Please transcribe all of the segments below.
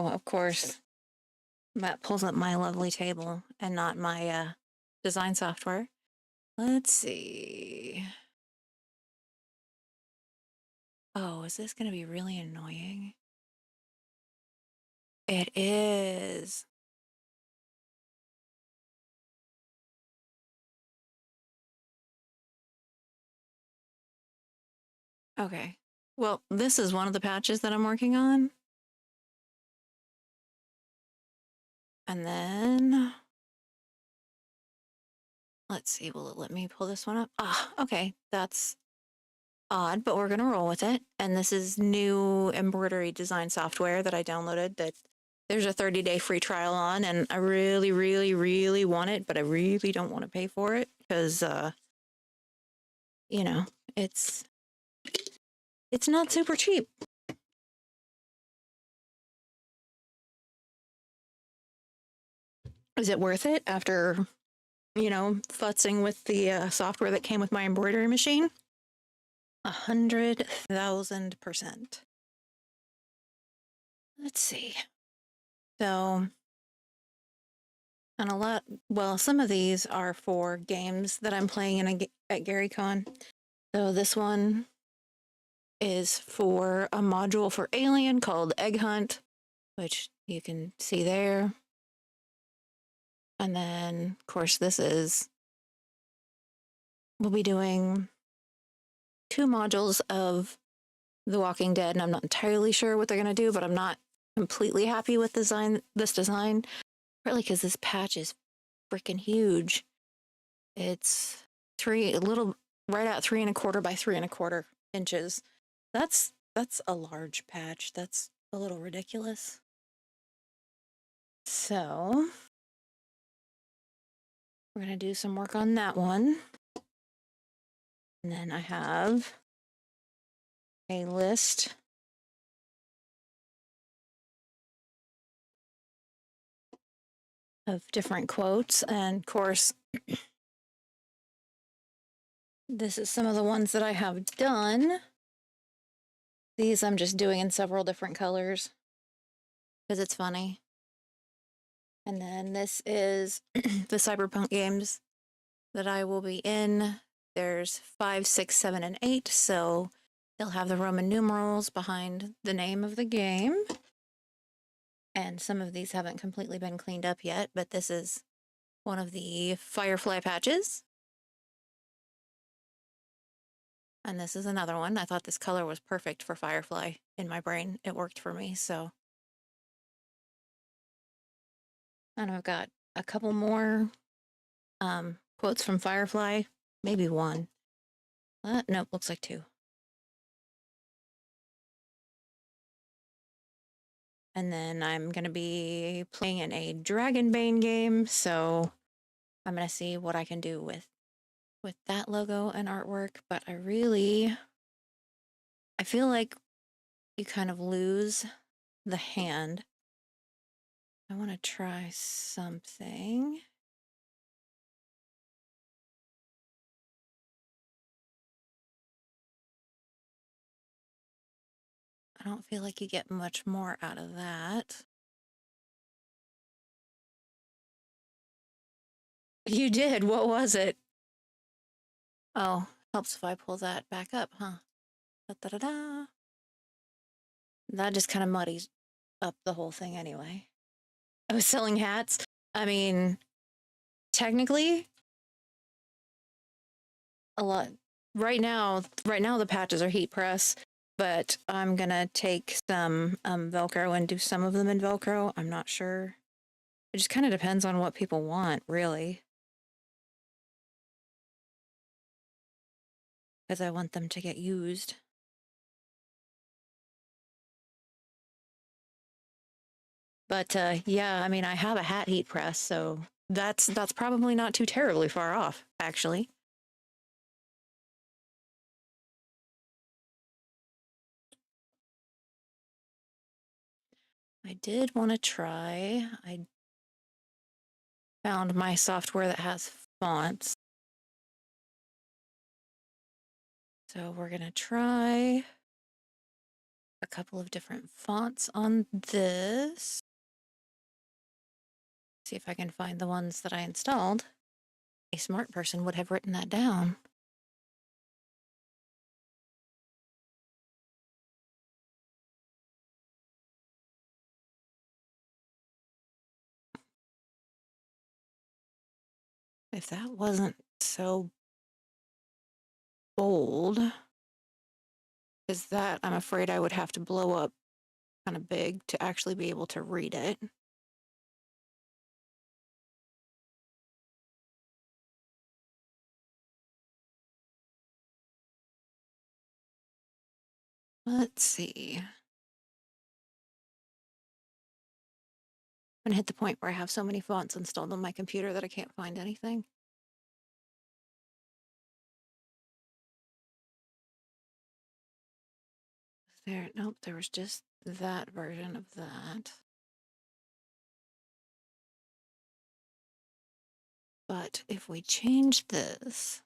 Oh, of course. That pulls up my lovely table and not my design software. Let's see. Oh, is this going to be really annoying? It is. Okay. Well, this is one of the patches that I'm working on. And then, let's see, will it let me pull this one up? Ah, okay, that's odd, but we're gonna roll with it. And this is new embroidery design software that I downloaded that there's a 30-day free trial on, and I really, really, really want it, but I really don't want to pay for it because, you know, it's not super cheap. Is it worth it after, futzing with the software that came with my embroidery machine? 100,000%. Let's see. So, and some of these are for games that I'm playing at GaryCon. So this one is for a module for Alien called Egg Hunt, which you can see there. And then, of course, we'll be doing 2 modules of The Walking Dead, and I'm not entirely sure what they're going to do, but I'm not completely happy with this design, partly because this patch is freaking huge. It's right at 3¼ by 3¼ inches. That's a large patch. That's a little ridiculous. So we're gonna do some work on that one. And then I have a list of different quotes, and of course this is some of the ones that I have done. These I'm just doing in several different colors because it's funny. And then this is the Cyberpunk games that I will be in. There's 5, 6, 7, and 8, so they'll have the Roman numerals behind the name of the game. And some of these haven't completely been cleaned up yet, but this is one of the Firefly patches. And this is another one. I thought this color was perfect for Firefly in my brain. It worked for me, so. And I've got a couple more quotes from Firefly, maybe one. Nope, looks like 2. And then I'm going to be playing in a Dragonbane game, so I'm going to see what I can do with that logo and artwork. But I feel like you kind of lose the hand. I want to try something. I don't feel like you get much more out of that. You did. What was it? Oh, helps if I pull that back up, huh? Da-da-da-da. That just kind of muddies up the whole thing anyway. I was selling hats. I mean, technically, a lot. Right now the patches are heat press, but I'm gonna take some Velcro and do some of them in Velcro. I'm not sure. It just kind of depends on what people want, really. Because I want them to get used. But yeah, I mean, I have a hat heat press, so that's probably not too terribly far off, actually. I did want to try. I found my software that has fonts. So we're going to try a couple of different fonts on this. See if I can find the ones that I installed. A smart person would have written that down. If that wasn't so bold, is that I'm afraid I would have to blow up kind of big to actually be able to read it. Let's see. I'm gonna hit the point where I have so many fonts installed on my computer that I can't find anything. There, nope, there was just that version of that. But if we change this,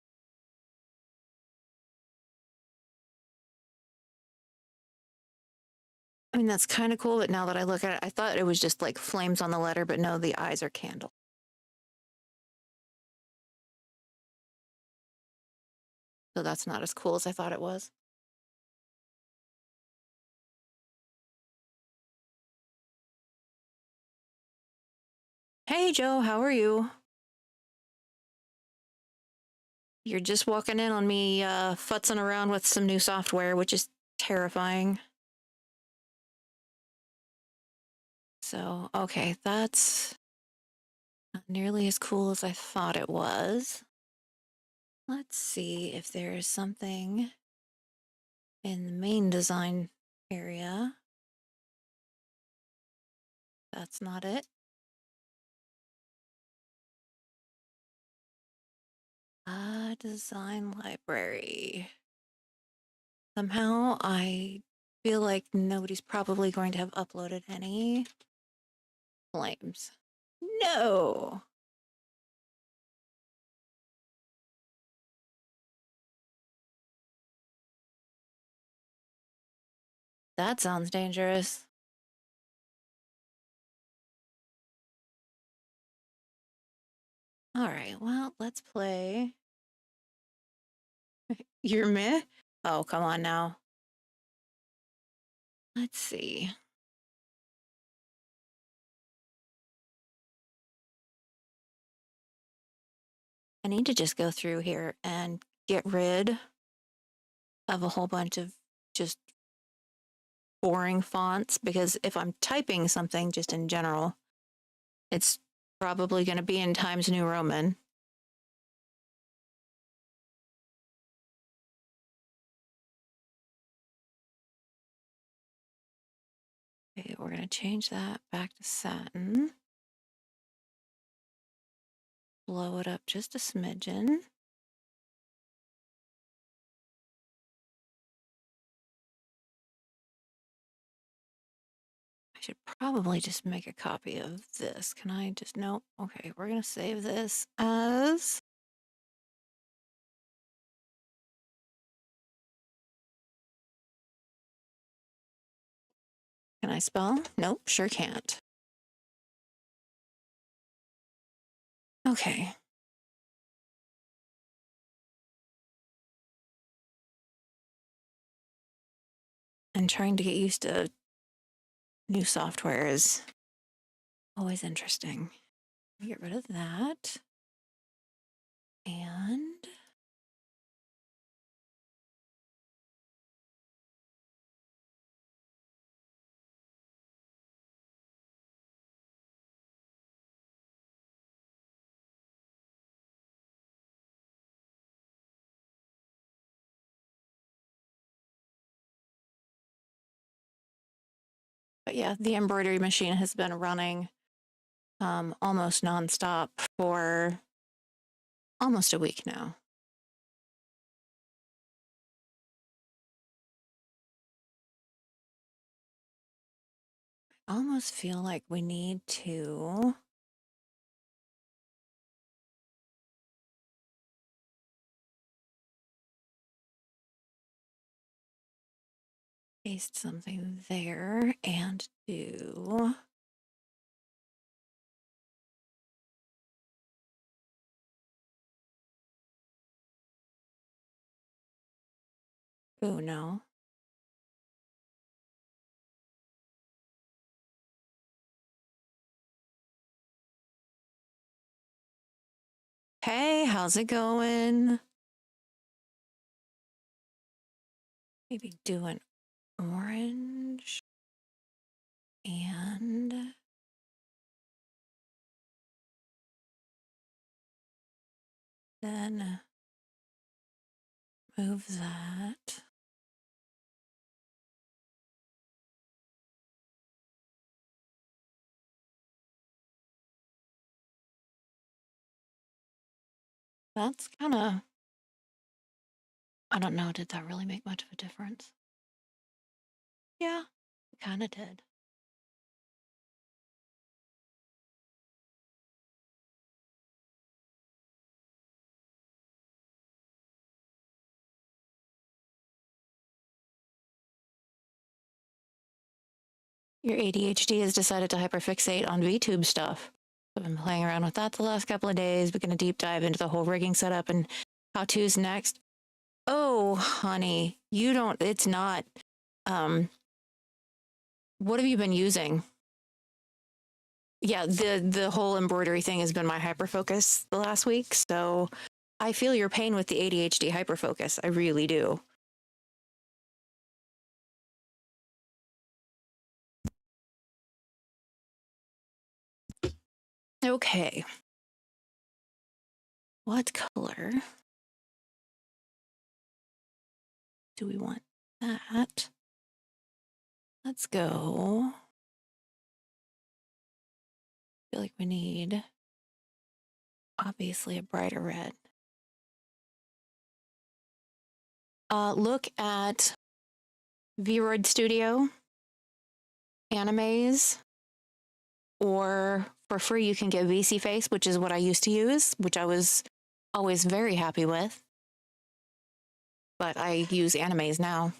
I mean, that's kind of cool, but now that I look at it, I thought it was just like flames on the letter, but no, the eyes are candle. So that's not as cool as I thought it was. Hey, Joe, how are you? You're just walking in on me futzing around with some new software, which is terrifying. So, okay, that's not nearly as cool as I thought it was. Let's see if there is something in the main design area. That's not it. Design library. Somehow I feel like nobody's probably going to have uploaded any flames. No. That sounds dangerous. All right, well, let's play. You're meh? Oh, come on now. Let's see. I need to just go through here and get rid of a whole bunch of just boring fonts, because if I'm typing something just in general, it's probably going to be in Times New Roman. Okay, we're going to change that back to satin. Blow it up just a smidgen. I should probably just make a copy of this. Can I just, no? Okay, we're going to save this as... Can I spell? Nope, sure can't. Okay. And trying to get used to new software is always interesting. Get rid of that. And but yeah, the embroidery machine has been running almost nonstop for almost a week now. I almost feel like we need to paste something there and do. Oh no. Hey, how's it going? Maybe do an orange and then move that. That's kind of, I don't know, did that really make much of a difference? Yeah, it kind of did. Your ADHD has decided to hyperfixate on VTube stuff. I've been playing around with that the last couple of days. We're going to deep dive into the whole rigging setup and how-tos next. Oh, honey, you don't, it's not, what have you been using? Yeah, the whole embroidery thing has been my hyperfocus the last week, so I feel your pain with the ADHD hyperfocus. I really do. Okay. What color do we want that? Let's go. I feel like we need obviously a brighter red. Look at Vroid Studio, Animes, or for free you can get VC Face, which is what I used to use, which I was always very happy with. But I use Animes now.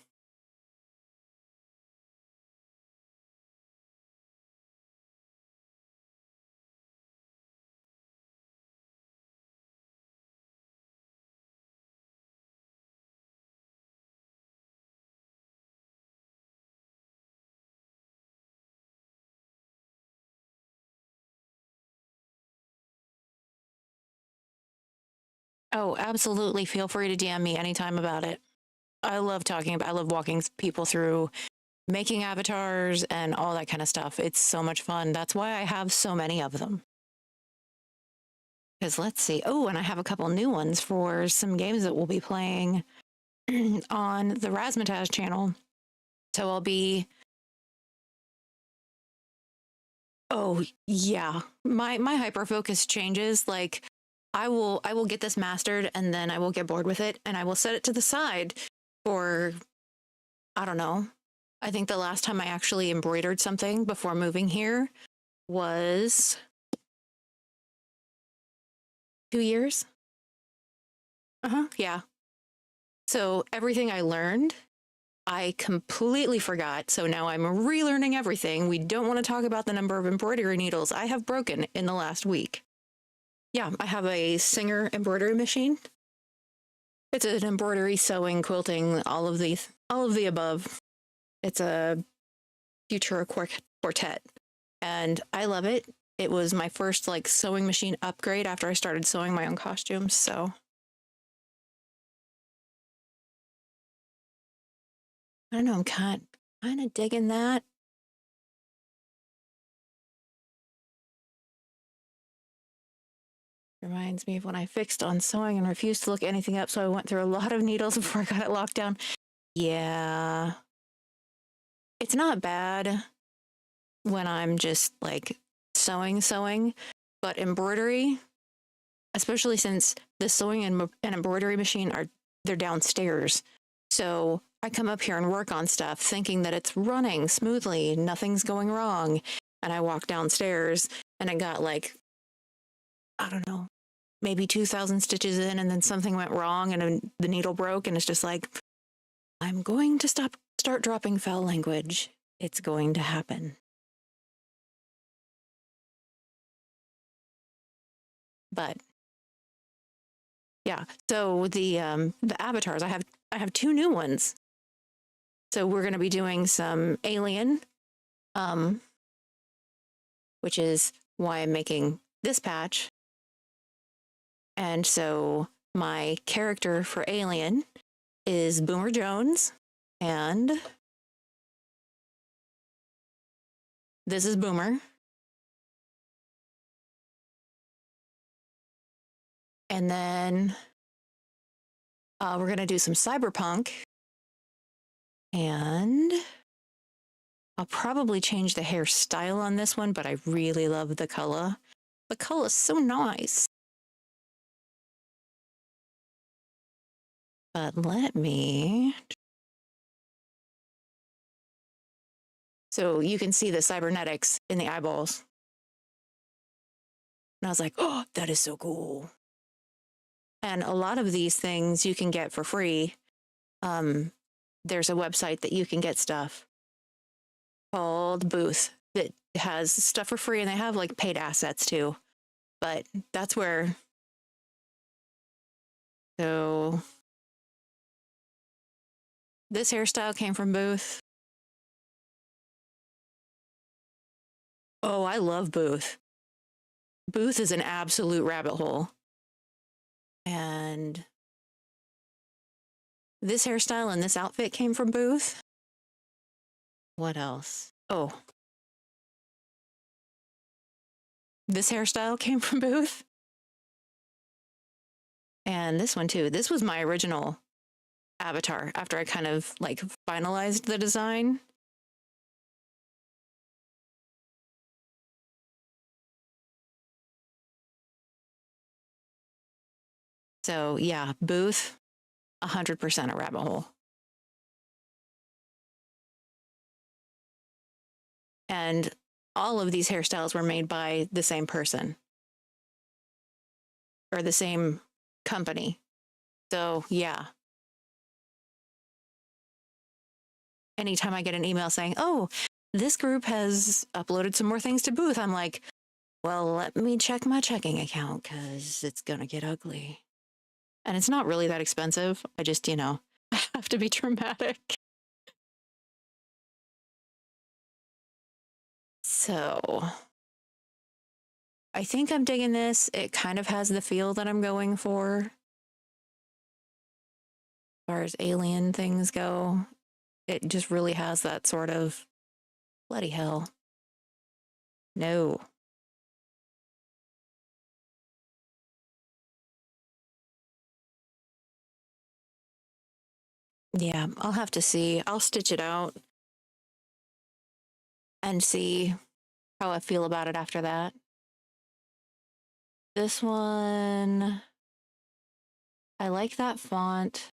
Oh, absolutely. Feel free to DM me anytime about it. I love walking people through making avatars and all that kind of stuff. It's so much fun. That's why I have so many of them. Because let's see. Oh, and I have a couple new ones for some games that we'll be playing on the Razzmatazz channel. So I'll be. Oh yeah, my hyper focus changes. Like I will get this mastered and then I will get bored with it and I will set it to the side for, I don't know. I think the last time I actually embroidered something before moving here was 2 years. Yeah. So everything I learned, I completely forgot. So now I'm relearning everything. We don't want to talk about the number of embroidery needles I have broken in the last week. Yeah, I have a Singer embroidery machine. It's an embroidery, sewing, quilting, all of the above. It's a Futura quartet, and I love it. It was my first like sewing machine upgrade after I started sewing my own costumes. So I don't know. I'm kind of digging that. Reminds me of when I fixed on sewing and refused to look anything up. So I went through a lot of needles before I got it locked down. Yeah, it's not bad when I'm just like sewing, but embroidery, especially since the sewing and embroidery machine they're downstairs. So I come up here and work on stuff thinking that it's running smoothly, nothing's going wrong. And I walk downstairs and I got like, I don't know, maybe 2,000 stitches in and then something went wrong and the needle broke and it's just like, I'm going to stop start dropping foul language, it's going to happen. But yeah, so the avatars, I have two new ones. So we're going to be doing some alien, which is why I'm making this patch. And so my character for alien is Boomer Jones, and this is Boomer. And then we're going to do some cyberpunk, and I'll probably change the hairstyle on this one, but I really love the color. The color is so nice. But let me... So you can see the cybernetics in the eyeballs. And I was like, oh, that is so cool. And a lot of these things you can get for free. There's a website that you can get stuff called Booth that has stuff for free, and they have like paid assets too. But that's where... So this hairstyle came from Booth. Oh, I love Booth. Booth is an absolute rabbit hole. And this hairstyle and this outfit came from Booth. What else? Oh, this hairstyle came from Booth. And this one too. This was my original avatar after I kind of like finalized the design. So yeah, Booth, 100% a rabbit hole. And all of these hairstyles were made by the same person or the same company. So yeah. Anytime I get an email saying, oh, this group has uploaded some more things to Booth, I'm like, well, let me check my checking account because it's going to get ugly. And it's not really that expensive. I just, I have to be dramatic. So I think I'm digging this. It kind of has the feel that I'm going for. As far as alien things go, it just really has that sort of bloody hell. No. Yeah, I'll have to see. I'll stitch it out and see how I feel about it after that. This one, I like that font.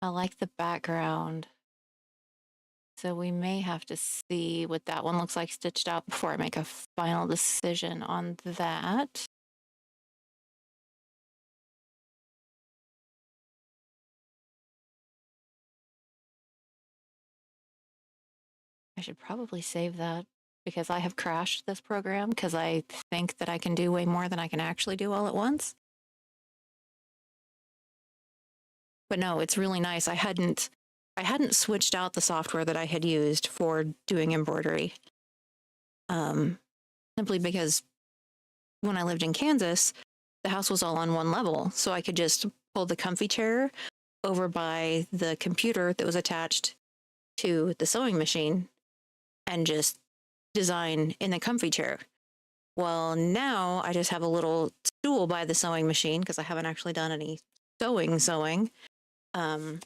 I like the background. So we may have to see what that one looks like stitched out before I make a final decision on that. I should probably save that because I have crashed this program because I think that I can do way more than I can actually do all at once. But no, it's really nice. I hadn't switched out the software that I had used for doing embroidery. Simply because when I lived in Kansas, the house was all on one level. So I could just pull the comfy chair over by the computer that was attached to the sewing machine and just design in the comfy chair. Well, now I just have a little stool by the sewing machine because I haven't actually done any sewing. And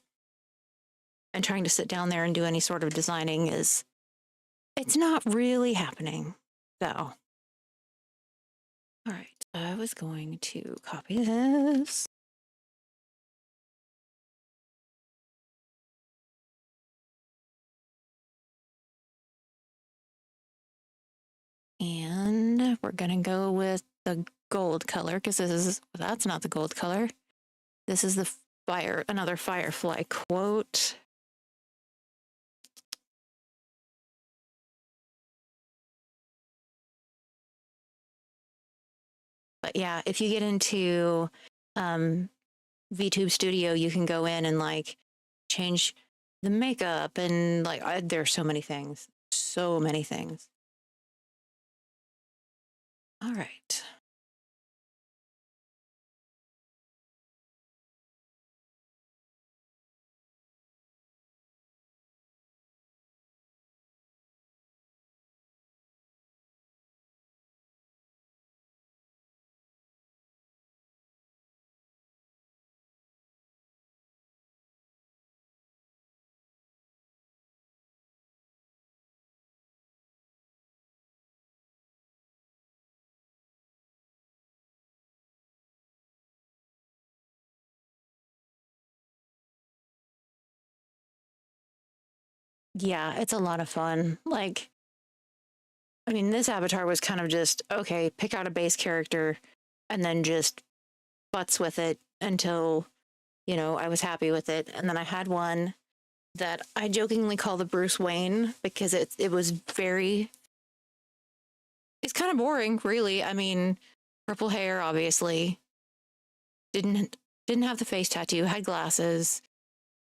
trying to sit down there and do any sort of designing it's not really happening. So, all right, I was going to copy this. And we're going to go with the gold color because that's not the gold color. This is the another Firefly quote. But yeah, if you get into VTube Studio, you can go in and like change the makeup and like there's so many things. So many things. All right. Yeah, it's a lot of fun. Like, I mean, this avatar was kind of just, okay, pick out a base character and then just butts with it until, you know, I was happy with it. And then I had one that I jokingly call the Bruce Wayne because it was very, it's kind of boring, really. I mean, purple hair, obviously, didn't have the face tattoo, had glasses,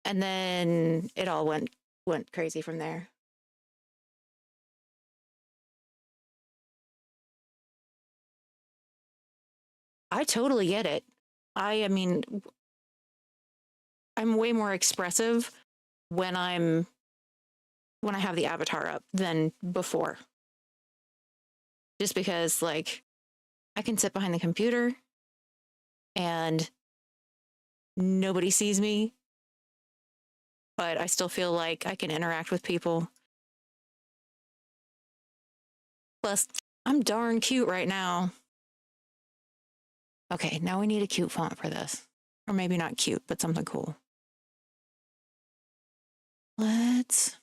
and then it all went crazy from there. I totally get it. I mean, I'm way more expressive when I have the avatar up than before. Just because like I can sit behind the computer and nobody sees me, but I still feel like I can interact with people. Plus, I'm darn cute right now. Okay, now we need a cute font for this. Or maybe not cute, but something cool. That's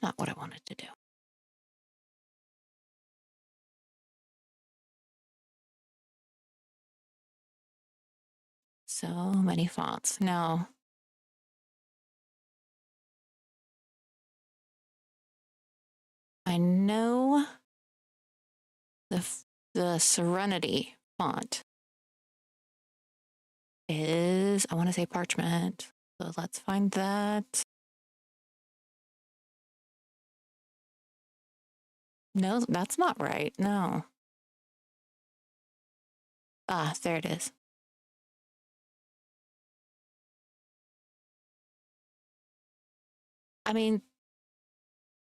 not what I wanted to do. So many fonts. Now, I know the Serenity font is, I want to say parchment. So let's find that. No, that's not right. No. Ah, there it is. I mean,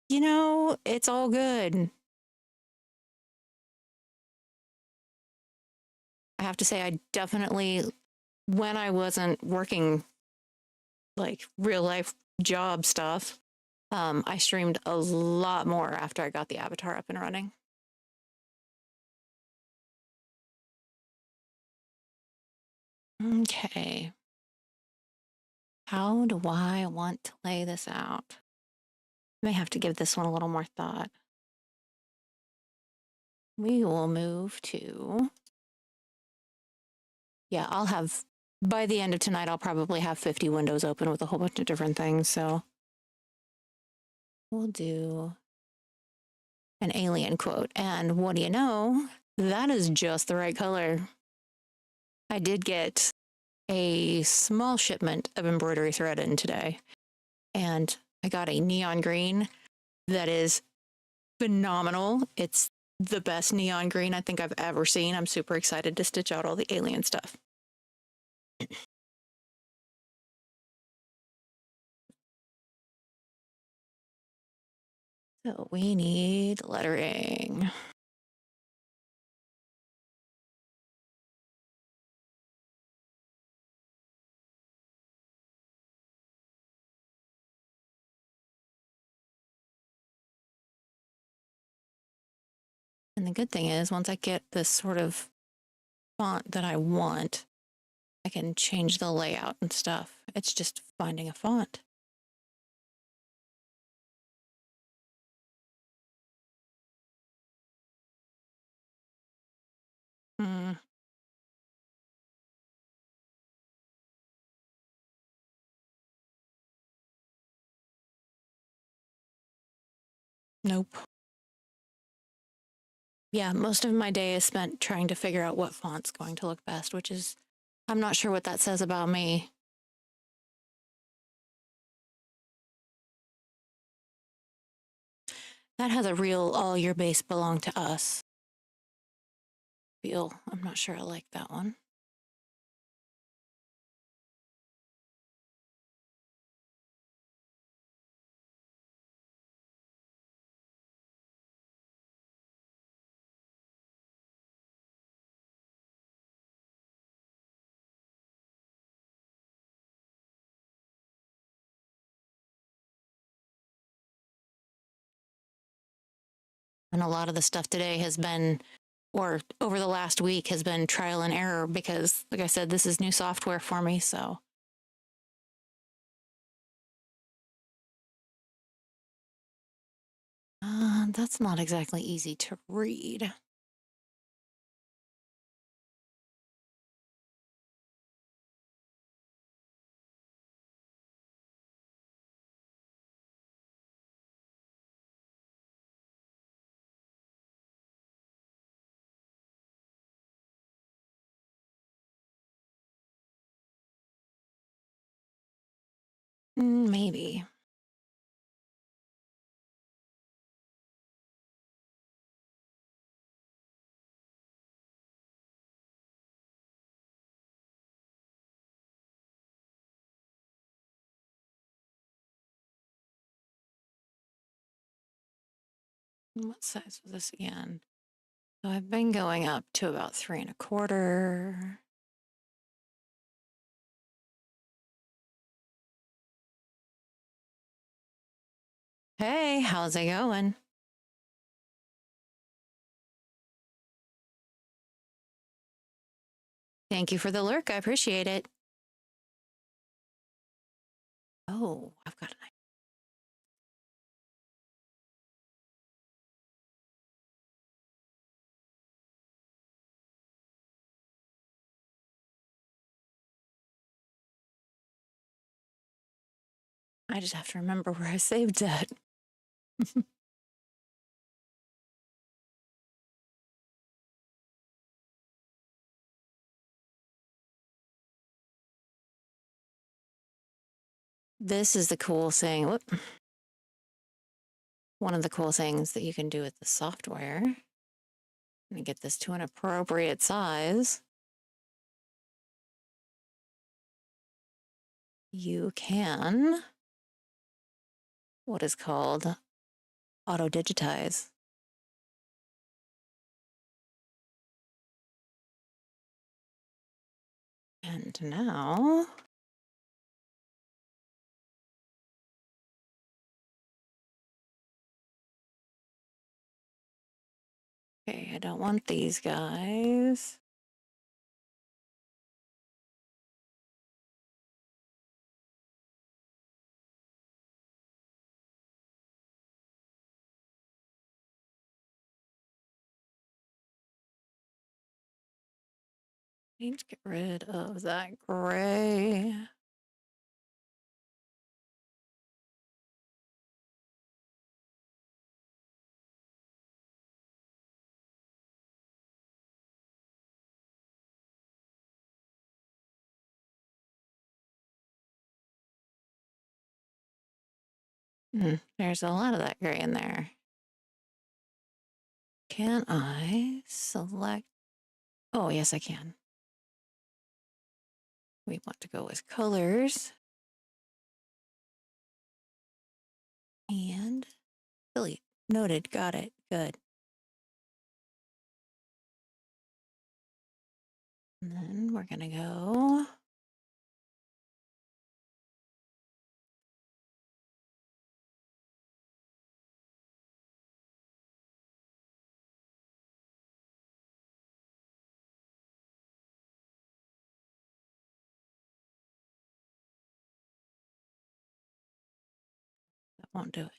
you know, it's all good. I have to say, I definitely, when I wasn't working like real life job stuff, I streamed a lot more after I got the avatar up and running. Okay. How do I want to lay this out? I may have to give this one a little more thought. We will move to, yeah, I'll have, by the end of tonight, I'll probably have 50 windows open with a whole bunch of different things. So we'll do an alien quote. And what do you know? That is just the right color. I did get a small shipment of embroidery thread in today, and I got a neon green that is phenomenal. It's the best neon green I think I've ever seen. I'm super excited to stitch out all the alien stuff. So we need lettering. And the good thing is, once I get this sort of font that I want, I can change the layout and stuff. It's just finding a font. Mm. Nope. Yeah, most of my day is spent trying to figure out what font's going to look best, which is, I'm not sure what that says about me. That has a real all your base belong to us feel. I'm not sure I like that one. And a lot of the stuff today has been, or over the last week, has been trial and error because, like I said, this is new software for me. So that's not exactly easy to read. Maybe. What size was this again? So I've been going up to about 3 1/4. Hey, how's it going? Thank you for the lurk. I appreciate it. Oh, I've got an idea. I just have to remember where I saved it. This is the cool thing. Whoop. One of the cool things that you can do with the software. Let me get this to an appropriate size. You can what is called auto digitize. And now okay, I don't want these guys. Need to get rid of that gray. There's a lot of that gray in there. Can I select? Oh, yes, I can. We want to go with colors and delete. Noted. Got it. Good. And then we're going to go. That won't do it.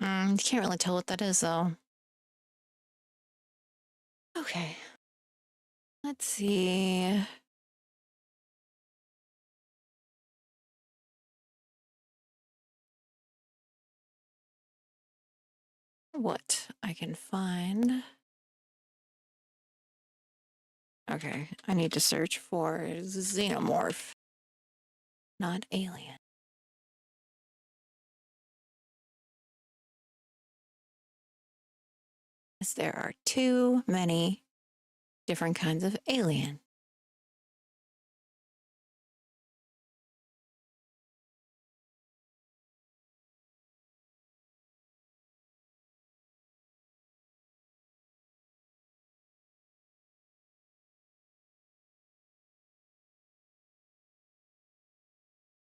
You can't really tell what that is, though. Okay. Let's see. What I can find. Okay, I need to search for xenomorph, not alien. As there are too many different kinds of alien.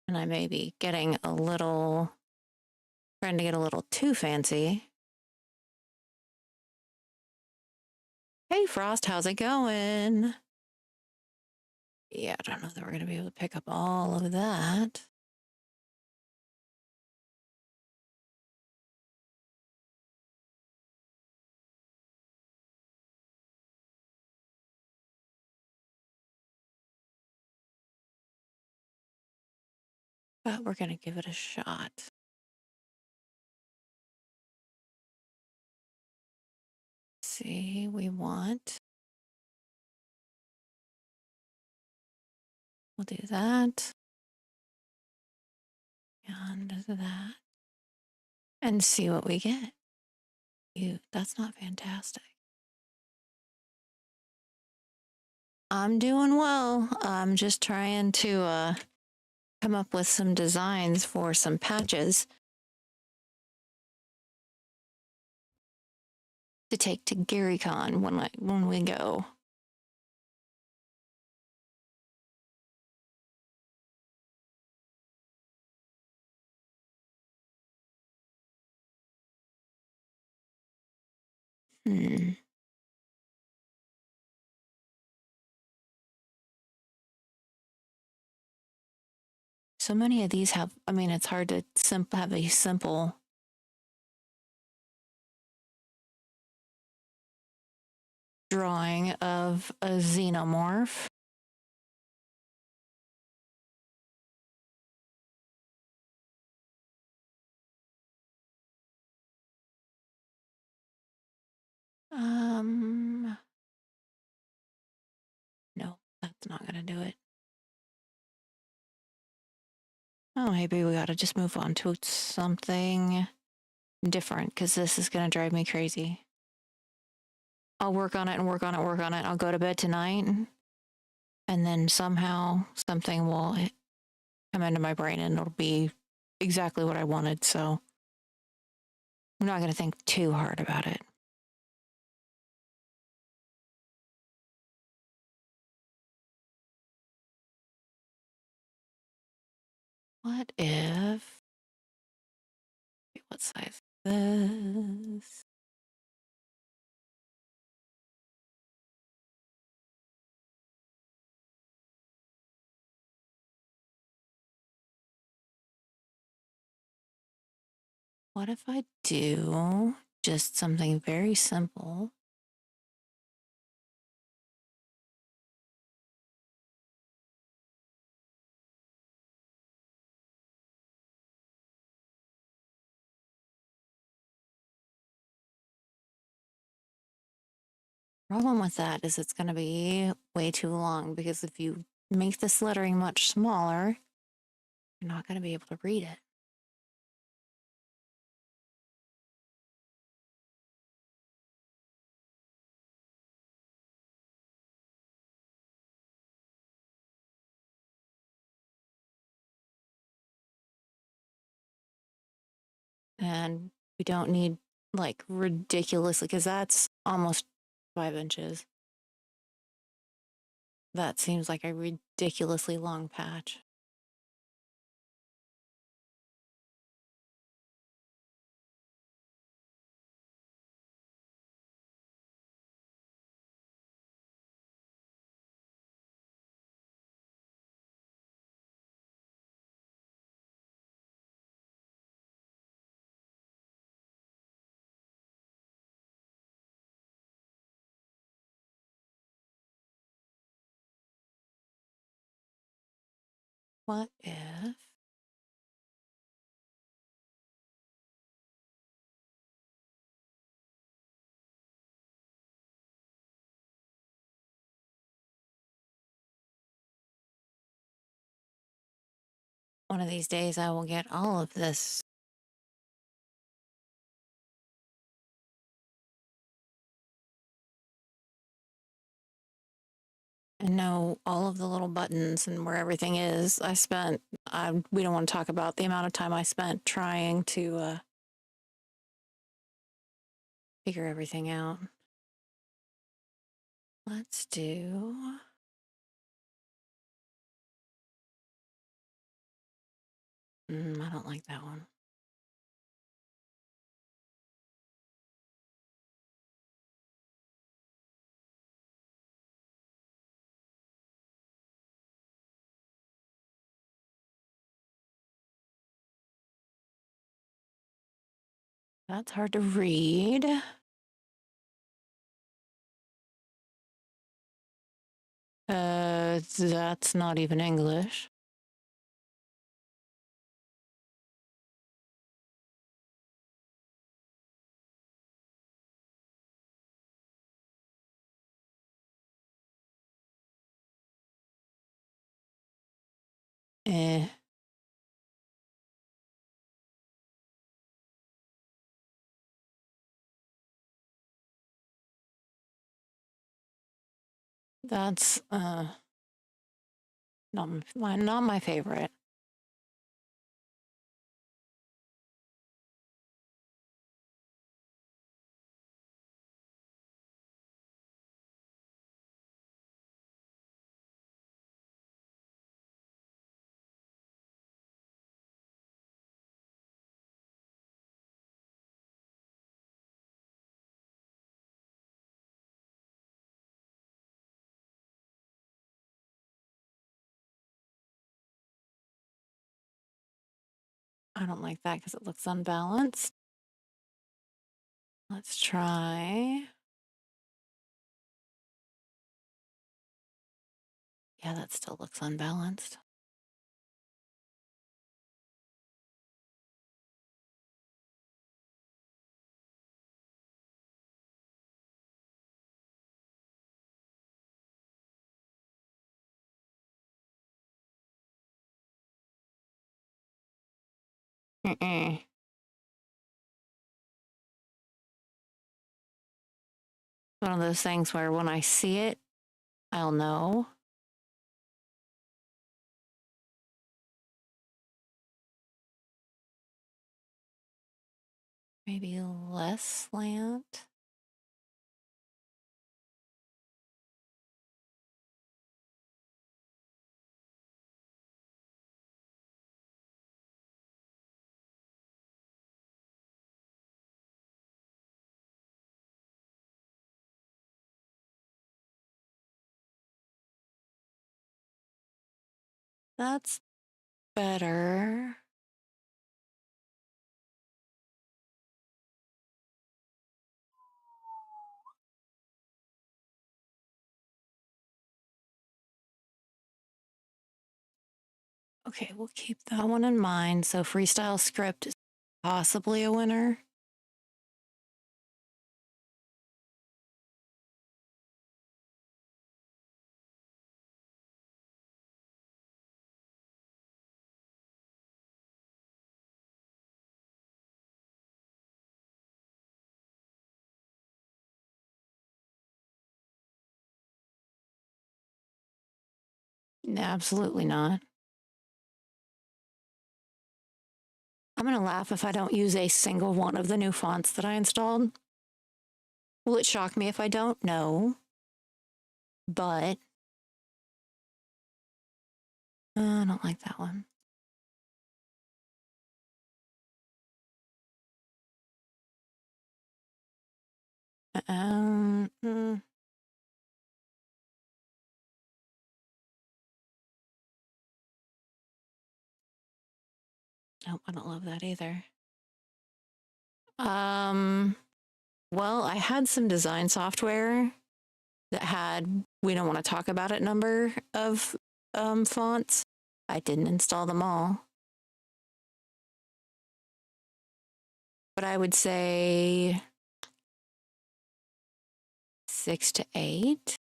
And I may be getting a little, trying to get a little too fancy. Hey, Frost, how's it going? Yeah, I don't know that we're going to be able to pick up all of that. But we're going to give it a shot. See, we'll do that. And that. And see what we get. That's not fantastic. I'm doing well. I'm just trying to come up with some designs for some patches to take to GaryCon when we go. So many of these have, I mean, it's hard to have a simple drawing of a xenomorph. No, that's not gonna do it. Oh, maybe we gotta just move on to something different because this is gonna drive me crazy. I'll work on it and work on it, work on it. I'll go to bed tonight, and then somehow something will come into my brain and it'll be exactly what I wanted. So I'm not gonna think too hard about it. What if? What size is this? What if I do just something very simple? Problem with that is it's going to be way too long because if you make this lettering much smaller, you're not going to be able to read it. And we don't need like ridiculously, because that's almost 5 inches. That seems like a ridiculously long patch. What if one of these days I will get all of this and know all of the little buttons and where everything is. We don't want to talk about the amount of time I spent trying to figure everything out. Let's do... I don't like that one. That's hard to read. That's not even English. Eh. That's not my favorite. I don't like that because it looks unbalanced. Let's try. Yeah, that still looks unbalanced. Mm-mm. One of those things where when I see it, I'll know. Maybe less slant. That's better. Okay, we'll keep that one in mind. So freestyle script is possibly a winner. Absolutely not. I'm going to laugh if I don't use a single one of the new fonts that I installed. Will it shock me if I don't? No. But I don't like that one. Nope, I don't love that either. Well, I had some design software that had, we don't want to talk about it, number of fonts. I didn't install them all. But I would say 6 to 8.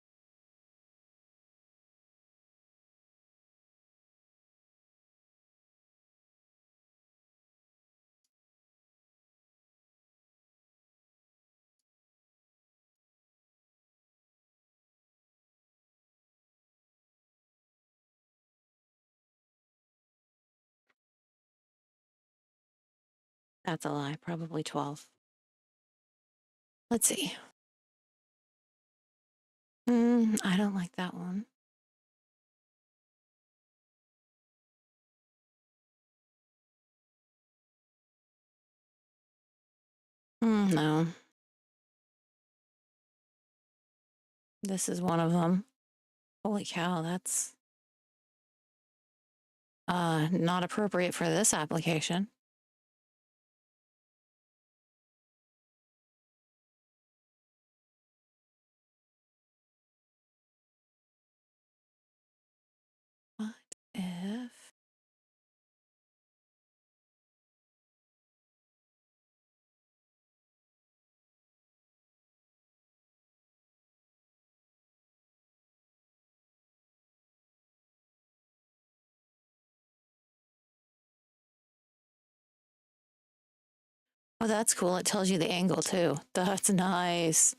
That's a lie, probably 12. Let's see. I don't like that one. No. This is one of them. Holy cow, that's not appropriate for this application. What if oh, that's cool. It tells you the angle too. That's nice.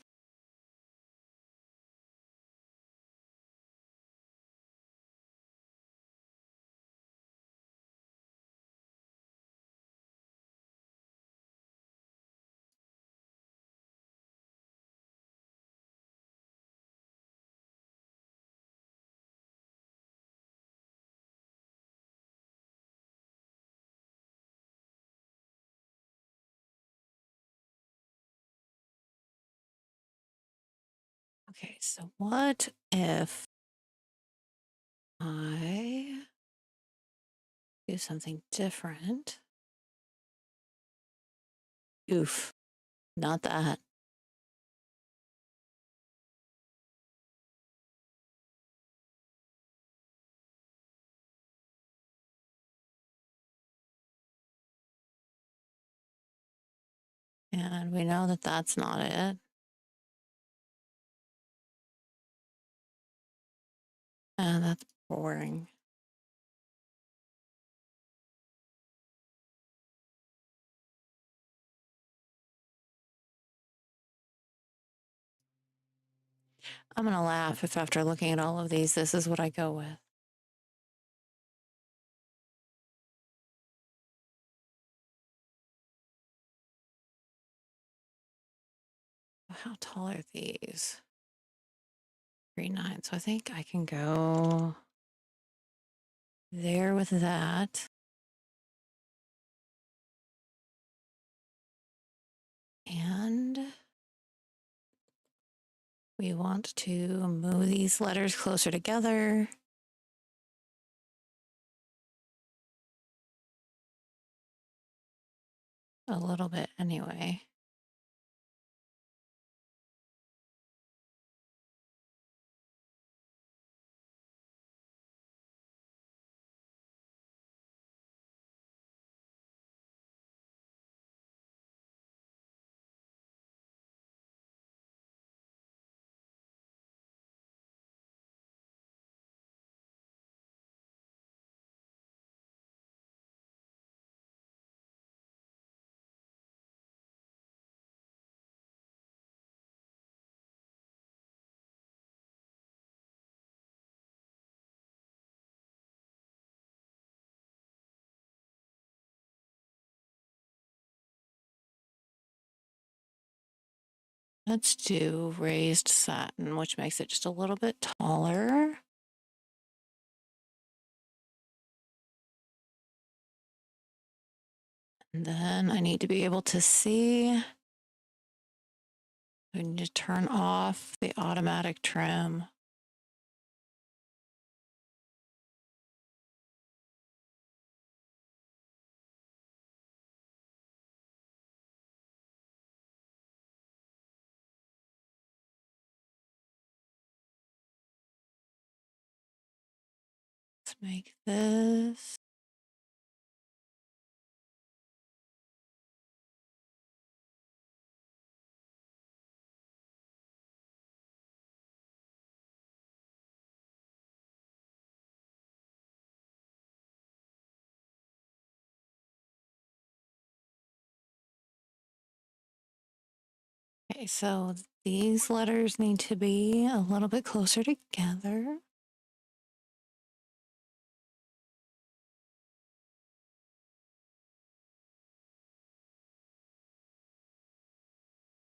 Okay, so what if I do something different? Oof, not that. And we know that that's not it. And that's boring. I'm going to laugh if after looking at all of these, this is what I go with. How tall are these? 3.9. So I think I can go there with that. And we want to move these letters closer together. A little bit anyway. Let's do raised satin, which makes it just a little bit taller. And then I need to be able to see. I need to turn off the automatic trim. make this. Okay, so these letters need to be a little bit closer together.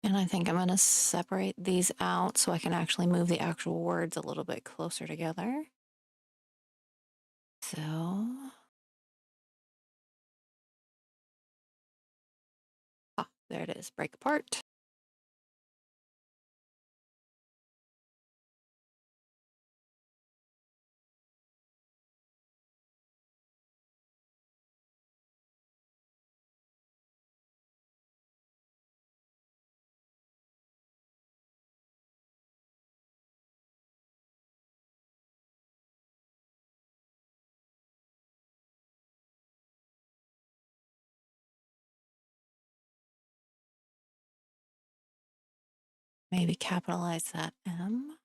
And I think I'm going to separate these out so I can actually move the actual words a little bit closer together. So, there it is, break apart. Maybe capitalize that M.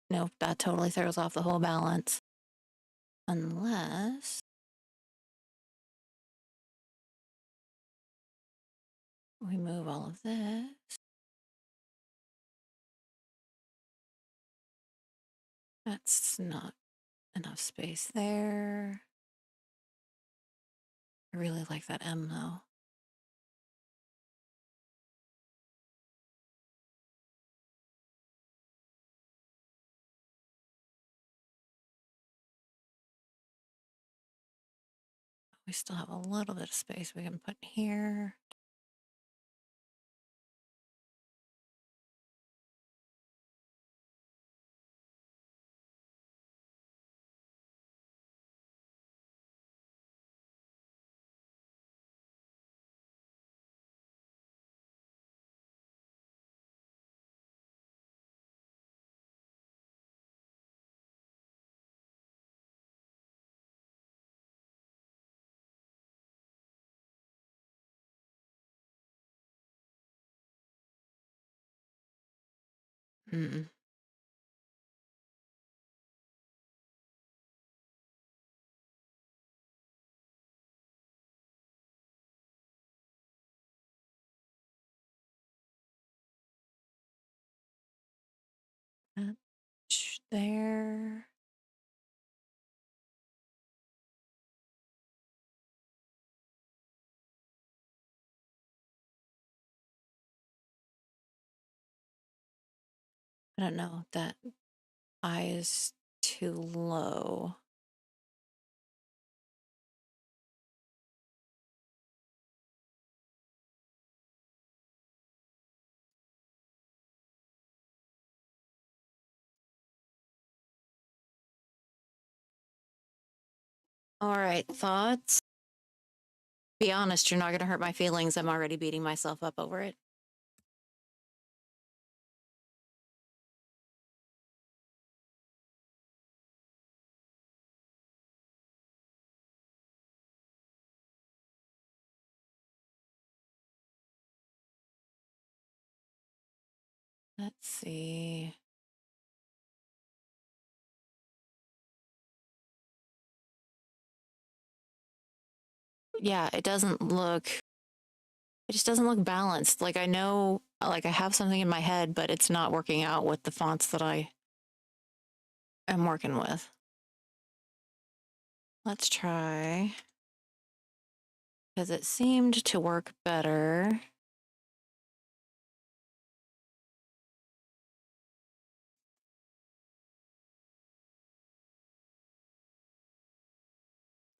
Nope, that totally throws off the whole balance. Unless we move all of this. That's not enough space there. I really like that M though. We still have a little bit of space we can put here. Mm-mm. There. I don't know, that I is too low. All right, thoughts? Be honest, you're not going to hurt my feelings. I'm already beating myself up over it. Let's see. Yeah, it just doesn't look balanced. Like I know, like I have something in my head, but it's not working out with the fonts that I am working with. Let's try. Because it seemed to work better.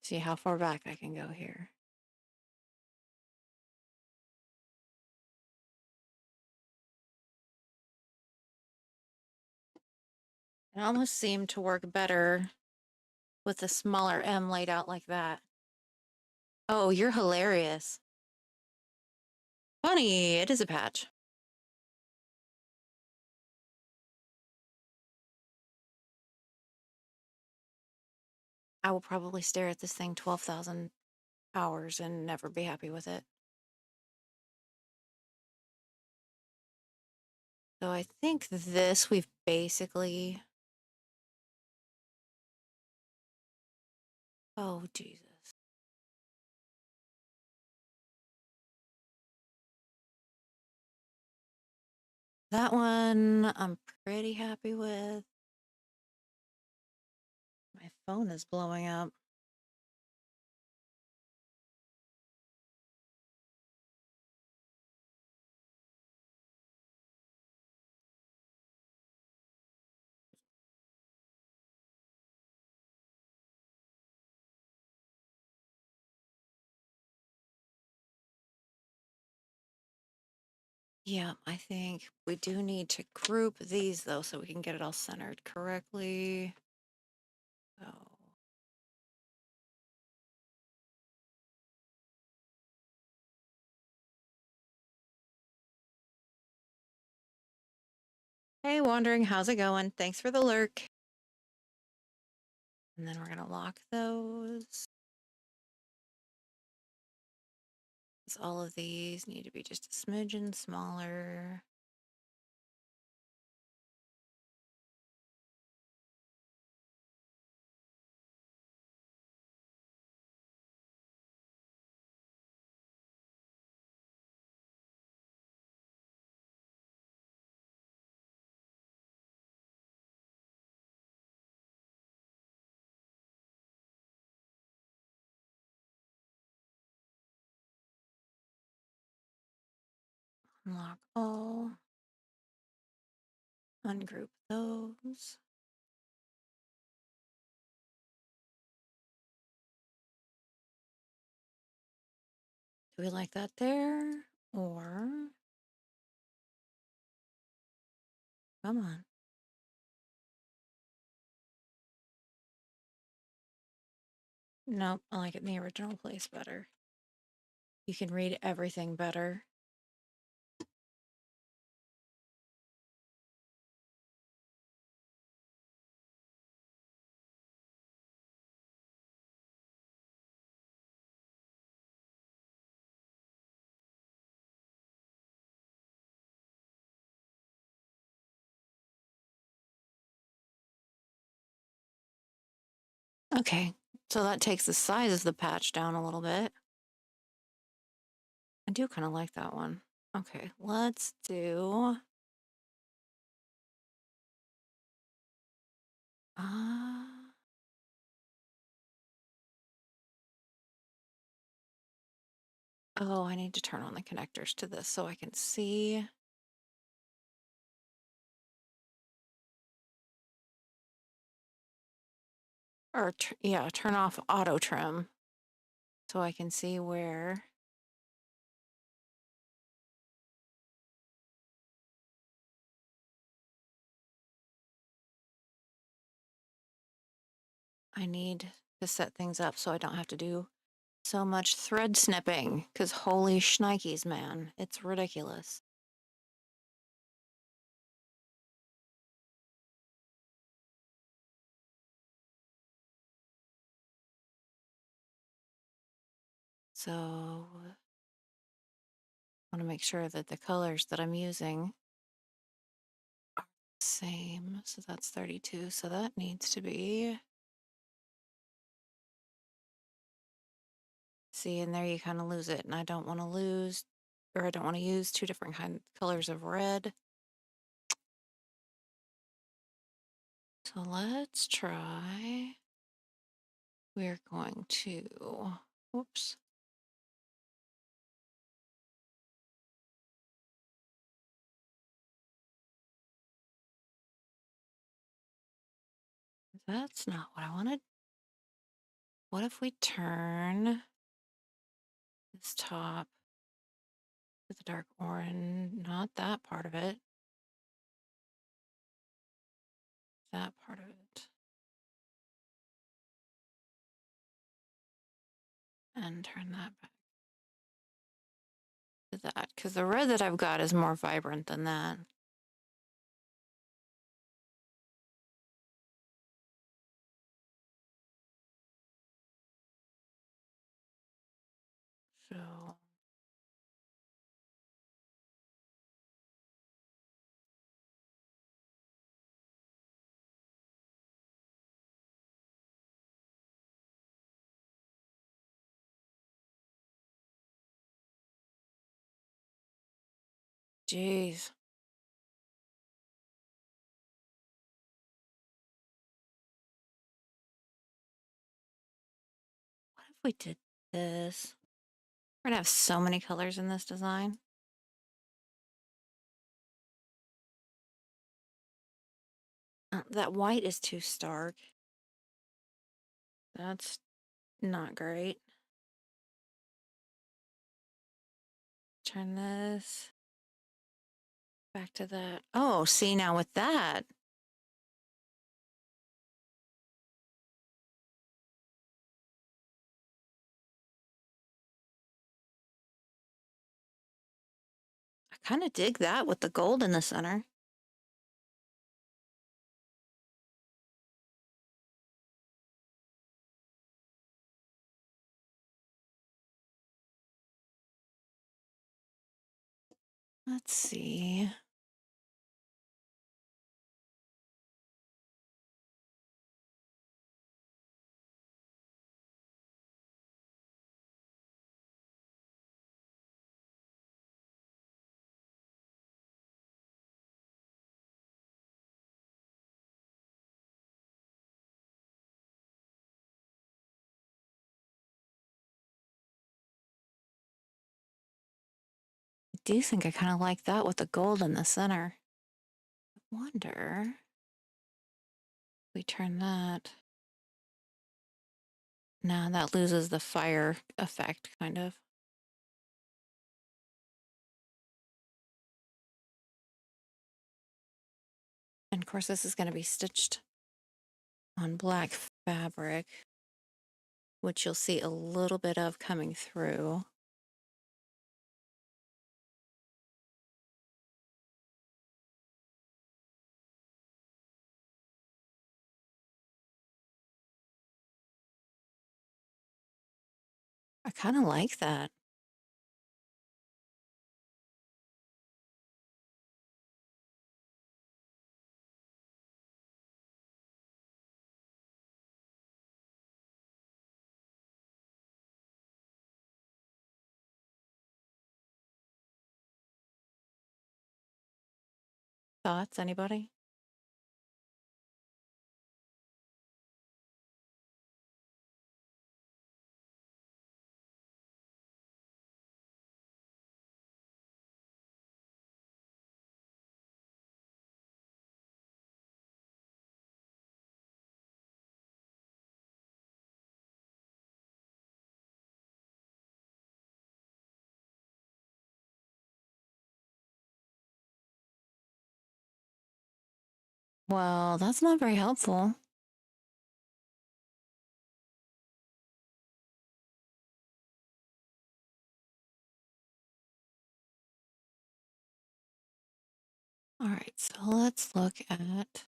See how far back I can go here. It almost seemed to work better with the smaller M laid out like that. Oh, you're hilarious. Funny, it is a patch. I will probably stare at this thing 12,000 hours and never be happy with it. So I think this we've basically... Oh, Jesus. That one I'm pretty happy with. My phone is blowing up. Yeah, I think we do need to group these though so we can get it all centered correctly. So hey, Wandering, how's it going? Thanks for the lurk. And then we're gonna lock those. All of these need to be just a smidgen smaller. Unlock all. Ungroup those. Do we like that there? Or... Come on. Nope, I like it in the original place better. You can read everything better. Okay, so that takes the size of the patch down a little bit. I do kind of like that one. Okay, let's do... Oh, I need to turn on the connectors to this so I can see. Or, yeah, turn off auto trim so I can see where... I need to set things up so I don't have to do so much thread snipping, because holy shnikes, man, it's ridiculous. So I want to make sure that the colors that I'm using are the same. So that's 32. So that needs to be... See, and there you kind of lose it. And I don't want to lose, or I don't want to use two different colors of red. So let's try... We're going to... Whoops. That's not what I wanted. What if we turn this top to the dark orange? Not that part of it. That part of it. And turn that back to that. Because the red that I've got is more vibrant than that. So jeez. What if we did this? We're gonna have so many colors in this design. That white is too stark. That's not great. Turn this back to that. Oh, see now with that. I kind of dig that with the gold in the center. Let's see. I do think I kind of like that with the gold in the center. I wonder if we turn that. No, that loses the fire effect, kind of. And of course, this is going to be stitched on black fabric, which you'll see a little bit of coming through. I kind of like that. Thoughts, anybody? Well, that's not very helpful. All right, so let's look at.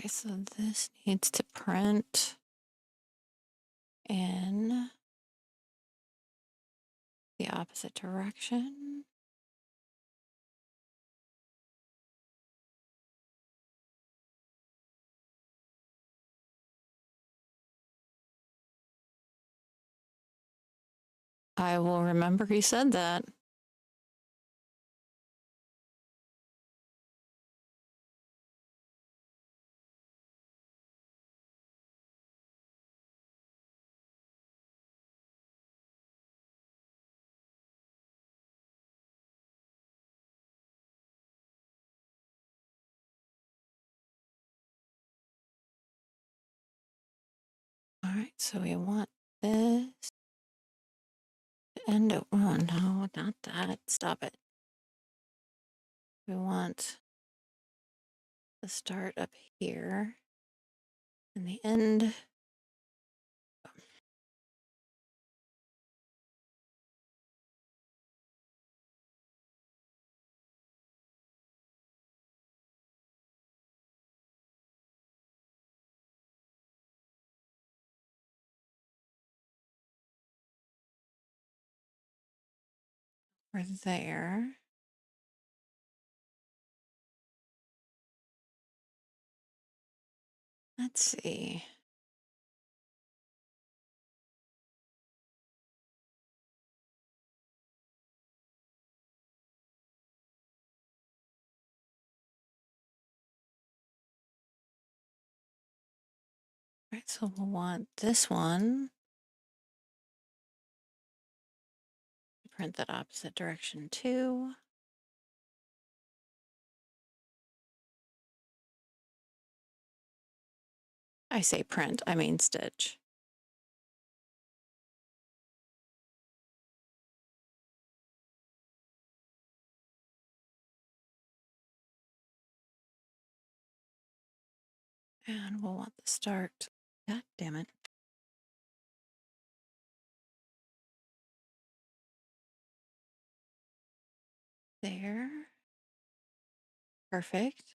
Okay, so this needs to print in the opposite direction. I will remember he said that. All right, so we want this to end at one. No, not that. Stop it. We want the start up here and the end. for there. Let's see. All right, so we'll want this one. Print that opposite direction too. I say print, I mean stitch. And we'll want the start. God damn it. There. Perfect.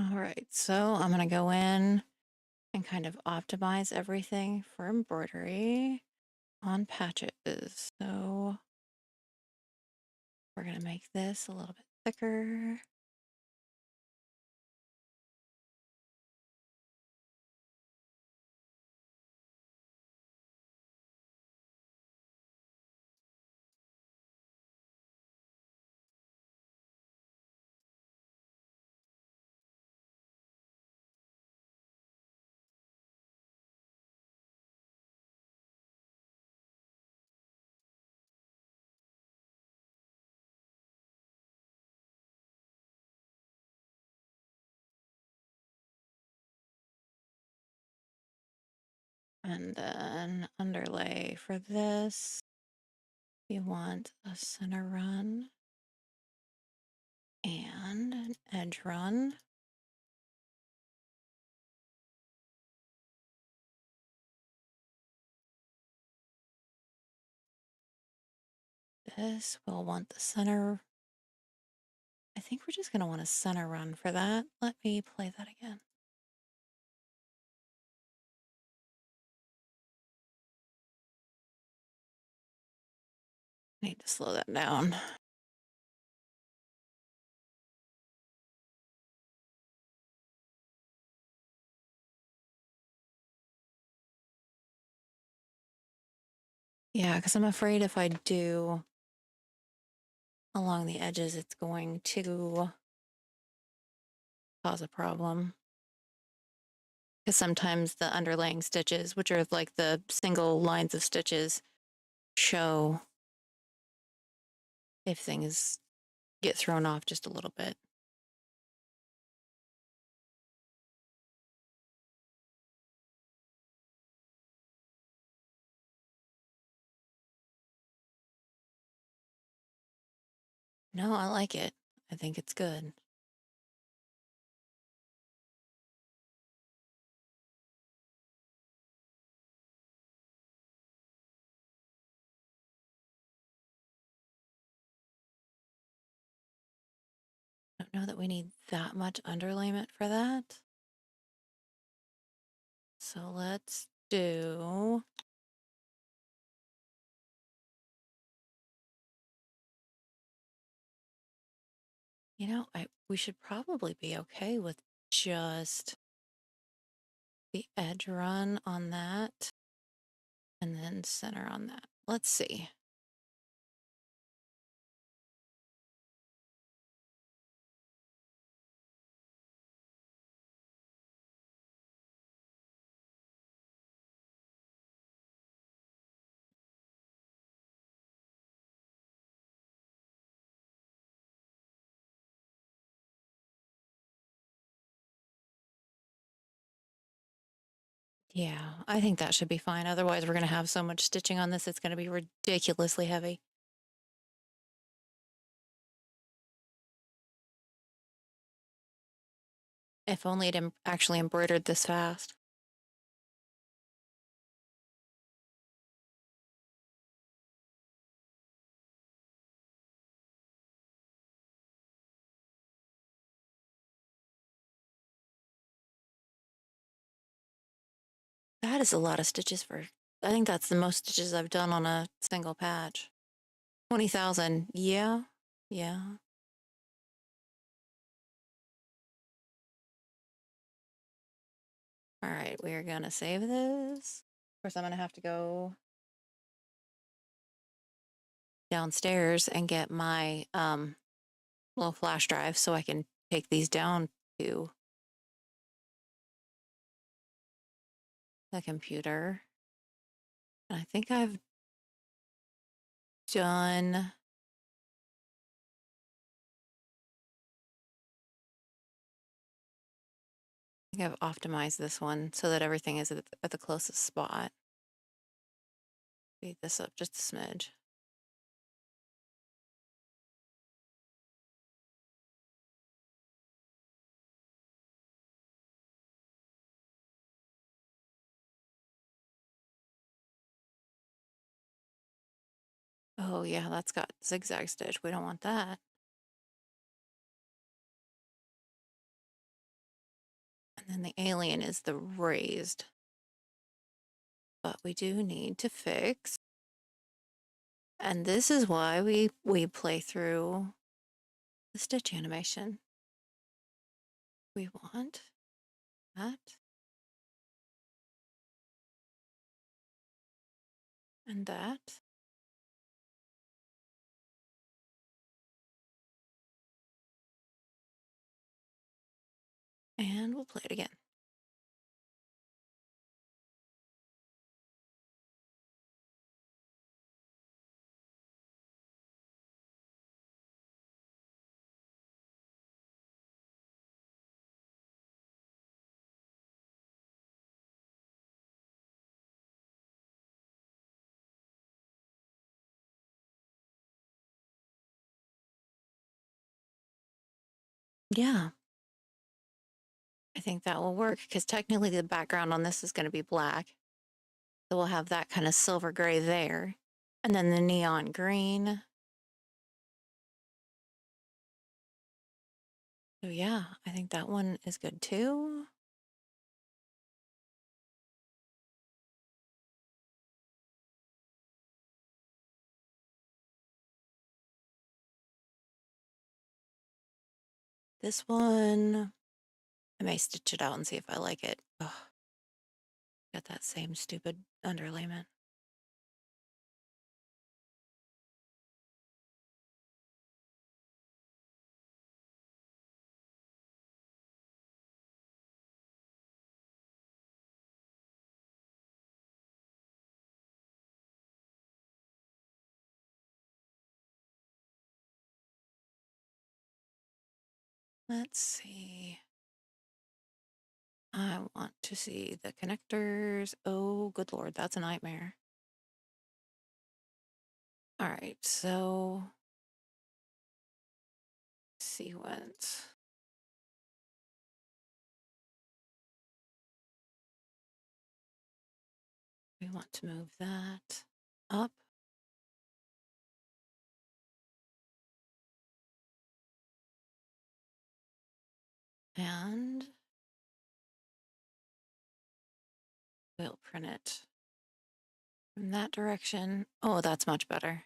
All right, so I'm going to go in and kind of optimize everything for embroidery on patches. So we're going to make this a little bit thicker. And then underlay for this, you want a center run and an edge run. This will want the center. I think we're just going to want a center run for that. Let me play that again. I need to slow that down. Yeah, because I'm afraid if I do along the edges, it's going to cause a problem. Because sometimes the underlaying stitches, which are like the single lines of stitches, show if things get thrown off just a little bit. No, I like it. I think it's good. I don't know that we need that much underlayment for that. So let's do, we should probably be okay with just the edge run on that and then center on that. Let's see. Yeah, I think that should be fine. Otherwise, we're going to have so much stitching on this, it's going to be ridiculously heavy. If only it actually embroidered this fast. That is a lot of stitches for, I think that's the most stitches I've done on a single patch. 20,000. Yeah. Yeah. All right, we're gonna save this. Of course, I'm gonna have to go downstairs and get my little flash drive so I can take these down to the computer. And I think I've done, I think I've optimized this one so that everything is at the closest spot. Speed this up just a smidge. Oh yeah, that's got zigzag stitch. We don't want that. And then the alien is the raised. But we do need to fix. And this is why we play through the stitch animation. We want that. And that. And we'll play it again. Yeah, I think that will work because technically the background on this is going to be black. So we'll have that kind of silver gray there. And then the neon green. So yeah, I think that one is good too. This one, I may stitch it out and see if I like it. Ugh, got that same stupid underlayment. Let's see. I want to see the connectors. Oh, good Lord, that's a nightmare. All right, so sequence. We want to move that up. And we'll print it from that direction. Oh, that's much better.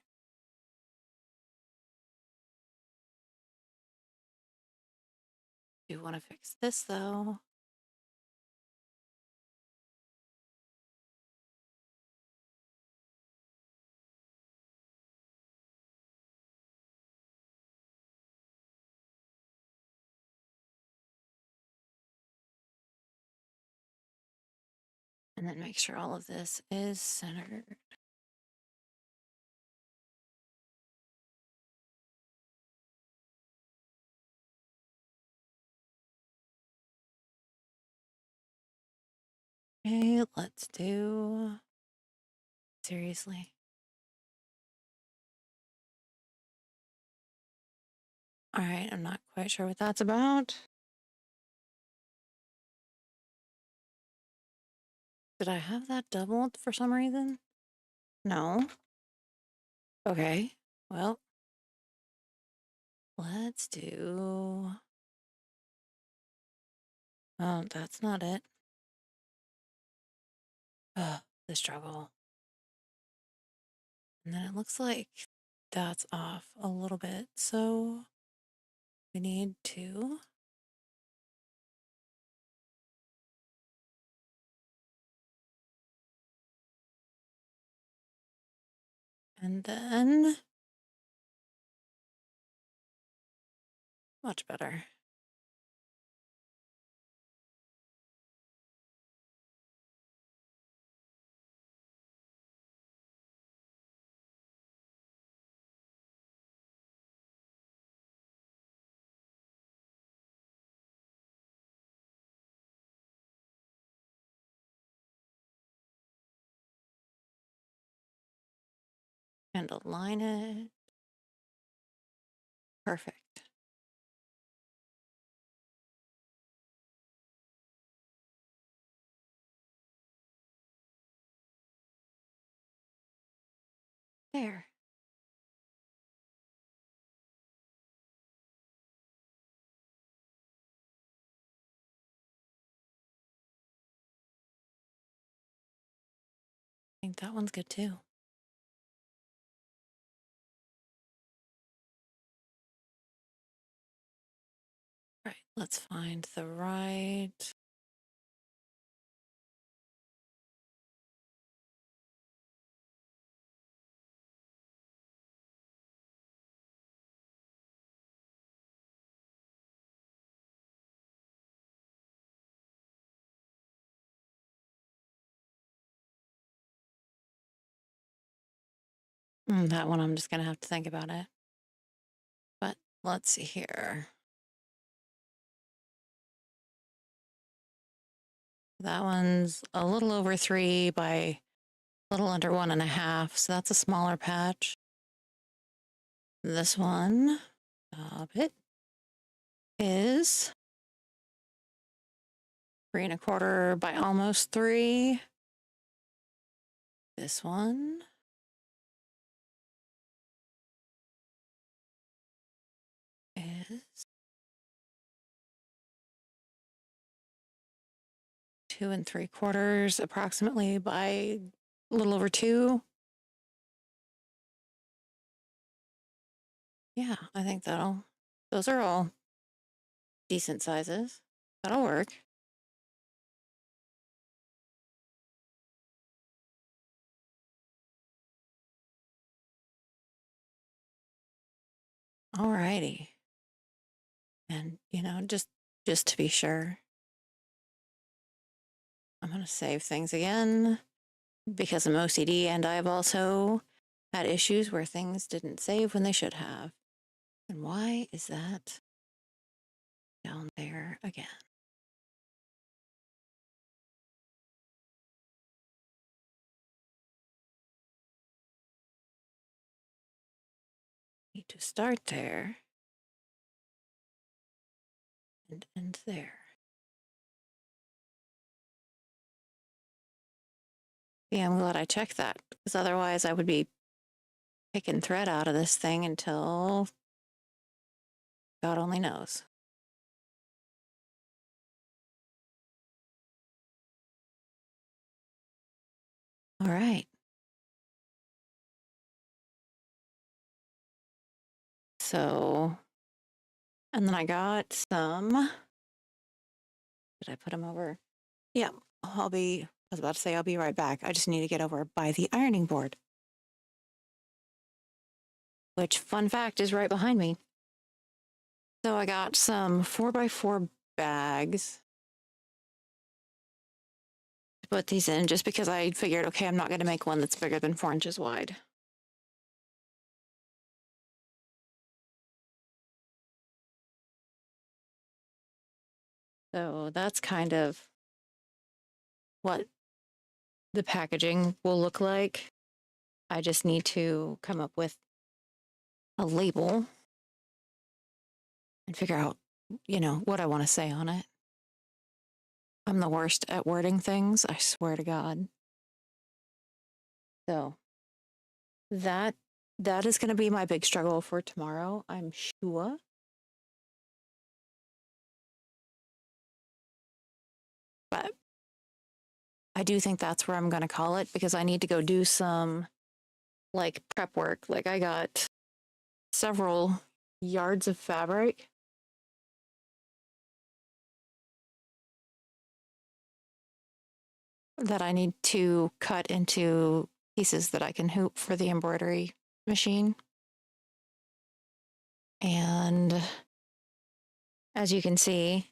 Do want to fix this though. And then make sure all of this is centered. Okay, let's do, seriously. All right, I'm not quite sure what that's about. Did I have that doubled for some reason? No. Okay, well, let's do, oh, that's not it. The struggle. And then it looks like that's off a little bit. So we need to and then much better. And align it. Perfect. There. I think that one's good too. Right, let's find the right. That one, I'm just going to have to think about it. But let's see here. That one's a little over 3 by a little under 1.5. So that's a smaller patch. This one, it is 3.25 by almost 3. This one is 2.75 approximately by a little over 2. Yeah, I think those are all decent sizes. That'll work. Alrighty. And, just to be sure, I'm going to save things again because I'm OCD, and I've also had issues where things didn't save when they should have. And why is that down there again? Need to start there and end there. Yeah, I'm glad I checked that because otherwise I would be picking thread out of this thing until God only knows. All right. So, and then I got some. Did I put them over? Yeah, I was about to say I'll be right back. I just need to get over by the ironing board, which, fun fact, is right behind me. So I got some 4x4 bags to put these in just because I figured, okay, I'm not going to make one that's bigger than 4 inches wide. So that's kind of what the packaging will look like. I just need to come up with a label and figure out, what I want to say on it. I'm the worst at wording things, I swear to God. So that is going to be my big struggle for tomorrow, I'm sure. But I do think that's where I'm going to call it, because I need to go do some like prep work. Like I got several yards of fabric that I need to cut into pieces that I can hoop for the embroidery machine. And as you can see,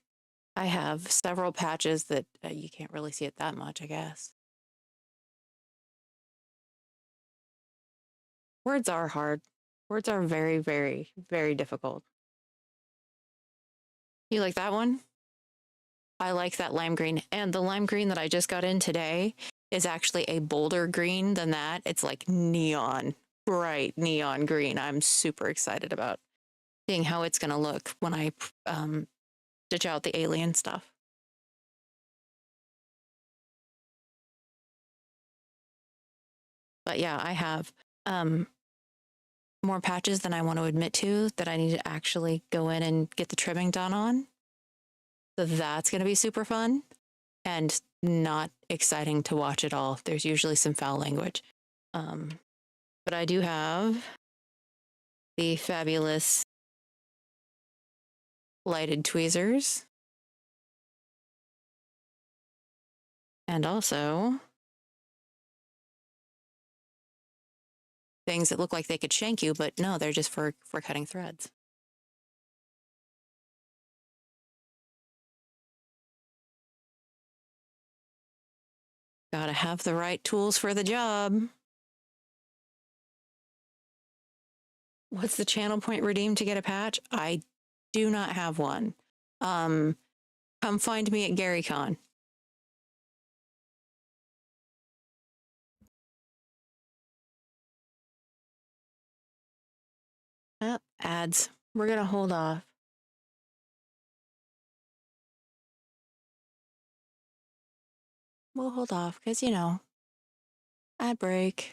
I have several patches that you can't really see it that much, I guess. Words are hard. Words are very, very, very difficult. You like that one? I like that lime green. And the lime green that I just got in today is actually a bolder green than that. It's like neon, bright neon green. I'm super excited about seeing how it's going to look when I stitch out the alien stuff. But yeah, I have more patches than I want to admit to that I need to actually go in and get the trimming done on. So that's going to be super fun and not exciting to watch at all. There's usually some foul language. But I do have the fabulous lighted tweezers. And also things that look like they could shank you, but no, they're just for cutting threads. Gotta have the right tools for the job. What's the channel point redeemed to get a patch? I do not have one. Come find me at GaryCon. Oh, ads. We're gonna hold off. We'll hold off because, you know, ad break.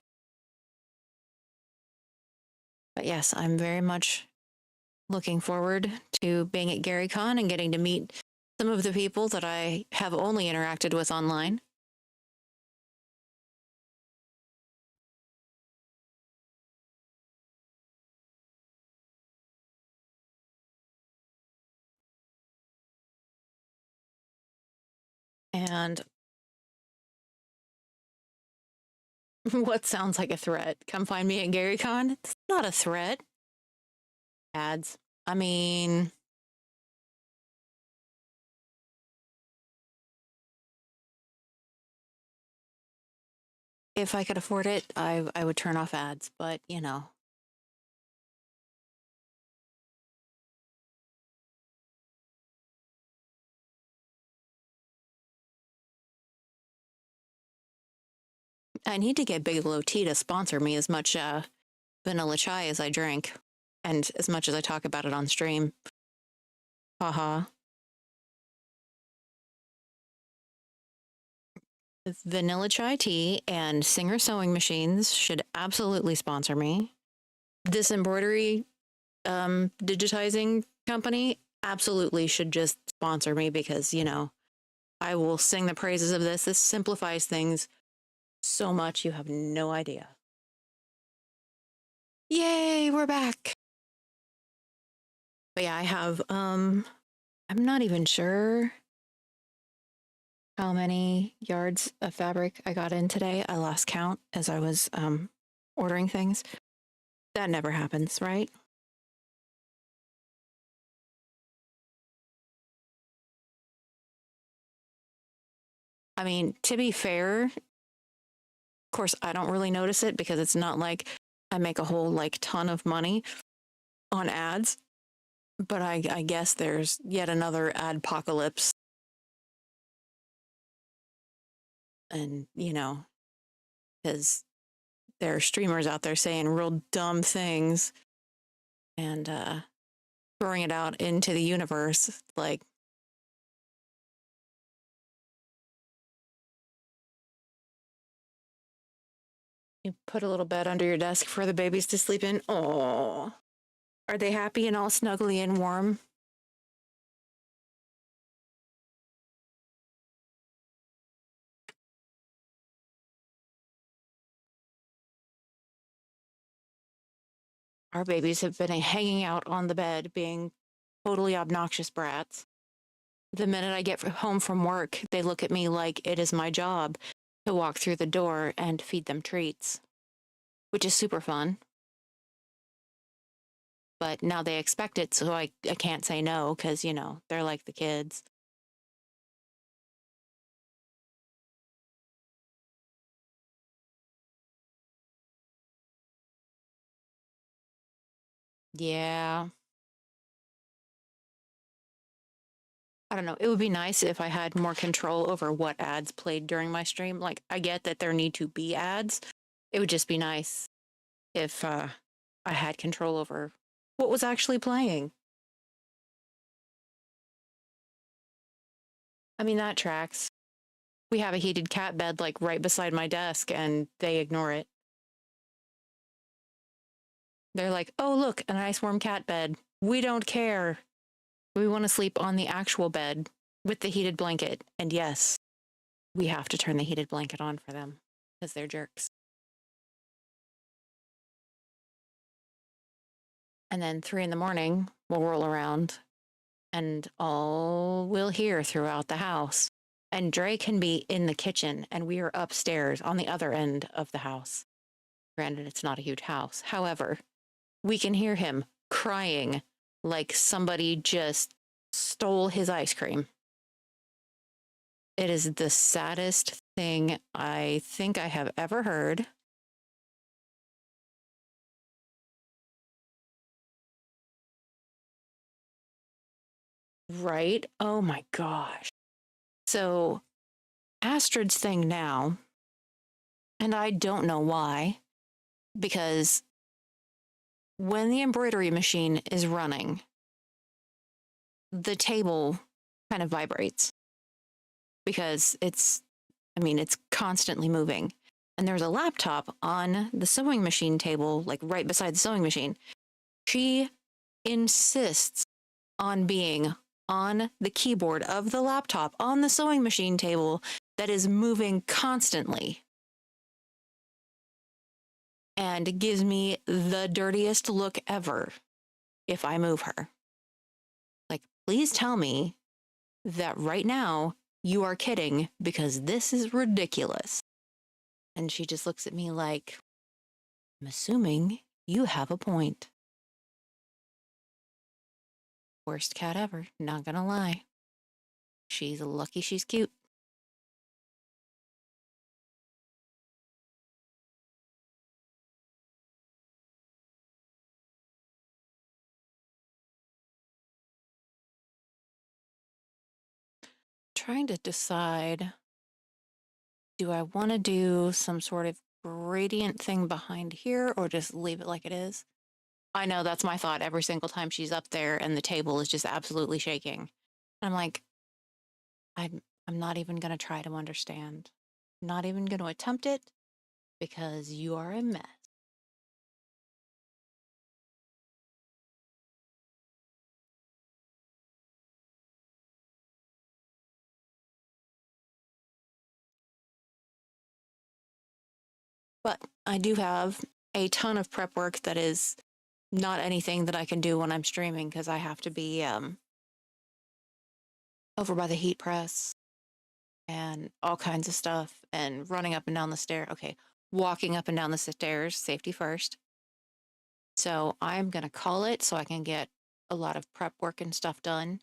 But yes, I'm very much looking forward to being at GaryCon and getting to meet some of the people that I have only interacted with online. And what sounds like a threat? Come find me at GaryCon? It's not a threat. Ads. I mean, if I could afford it, I would turn off ads, but you know. I need to get Bigelow Tea to sponsor me as much vanilla chai as I drink, and as much as I talk about it on stream. Haha. Vanilla chai tea and Singer sewing machines should absolutely sponsor me. This embroidery digitizing company absolutely should just sponsor me, because, you know, I will sing the praises of this. This simplifies things so much, you have no idea. Yay, we're back. But yeah, I have, I'm not even sure how many yards of fabric I got in today. I lost count as I was ordering things. That never happens, right? I mean, to be fair, of course, I don't really notice it because it's not like I make a whole like ton of money on ads. But I guess there's yet another adpocalypse. And, you know, because there are streamers out there saying real dumb things and throwing it out into the universe. Like, you put a little bed under your desk for the babies to sleep in. Oh, are they happy and all snuggly and warm? our babies have been hanging out on the bed, being totally obnoxious brats. The minute I get home from work, they look at me like it is my job to walk through the door and feed them treats, which is super fun. But now they expect it, so I can't say no because, you know, they're like the kids. Yeah. I don't know. It would be nice if I had more control over what ads played during my stream. Like, I get that there need to be ads. It would just be nice if I had control over what was actually playing. I mean, that tracks. We have a heated cat bed like right beside my desk and they ignore it. They're like, oh, look, a nice warm cat bed. We don't care. We want to sleep on the actual bed with the heated blanket. And yes, we have to turn the heated blanket on for them because they're jerks. And then 3 a.m, we'll roll around and all we'll hear throughout the house. And Dre can be in the kitchen and we are upstairs on the other end of the house. Granted, it's not a huge house. However, we can hear him crying like somebody just stole his ice cream. It is the saddest thing I think I have ever heard. Right? Oh my gosh. So, Astrid's thing now, and I don't know why, because when the embroidery machine is running, the table kind of vibrates because it's constantly moving. And there's a laptop on the sewing machine table, like right beside the sewing machine. She insists on being on the keyboard of the laptop on the sewing machine table that is moving constantly. And gives me the dirtiest look ever if I move her. Like, please tell me that right now you are kidding because this is ridiculous. And she just looks at me like, I'm assuming you have a point. Worst cat ever, not gonna lie. She's lucky she's cute. Trying to decide, do I want to do some sort of gradient thing behind here or just leave it like it is? I know that's my thought every single time she's up there and the table is just absolutely shaking. I'm like, I'm not even going to try to understand. Not even going to attempt it because you are a mess. But I do have a ton of prep work that is not anything that I can do when I'm streaming because I have to be over by the heat press and all kinds of stuff and running up and down the stairs. Okay, walking up and down the stairs, safety first. So I'm going to call it so I can get a lot of prep work and stuff done.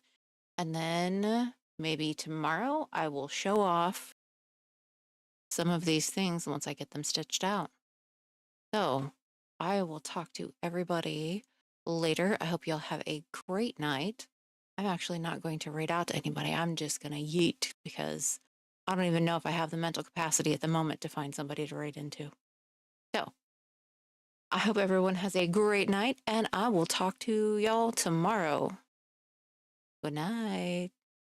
And then maybe tomorrow I will show off some of these things once I get them stitched out. So I will talk to everybody later. I hope y'all have a great night. I'm actually not going to raid out to anybody. I'm just going to yeet because I don't even know if I have the mental capacity at the moment to find somebody to raid into. So I hope everyone has a great night and I will talk to y'all tomorrow. Good night.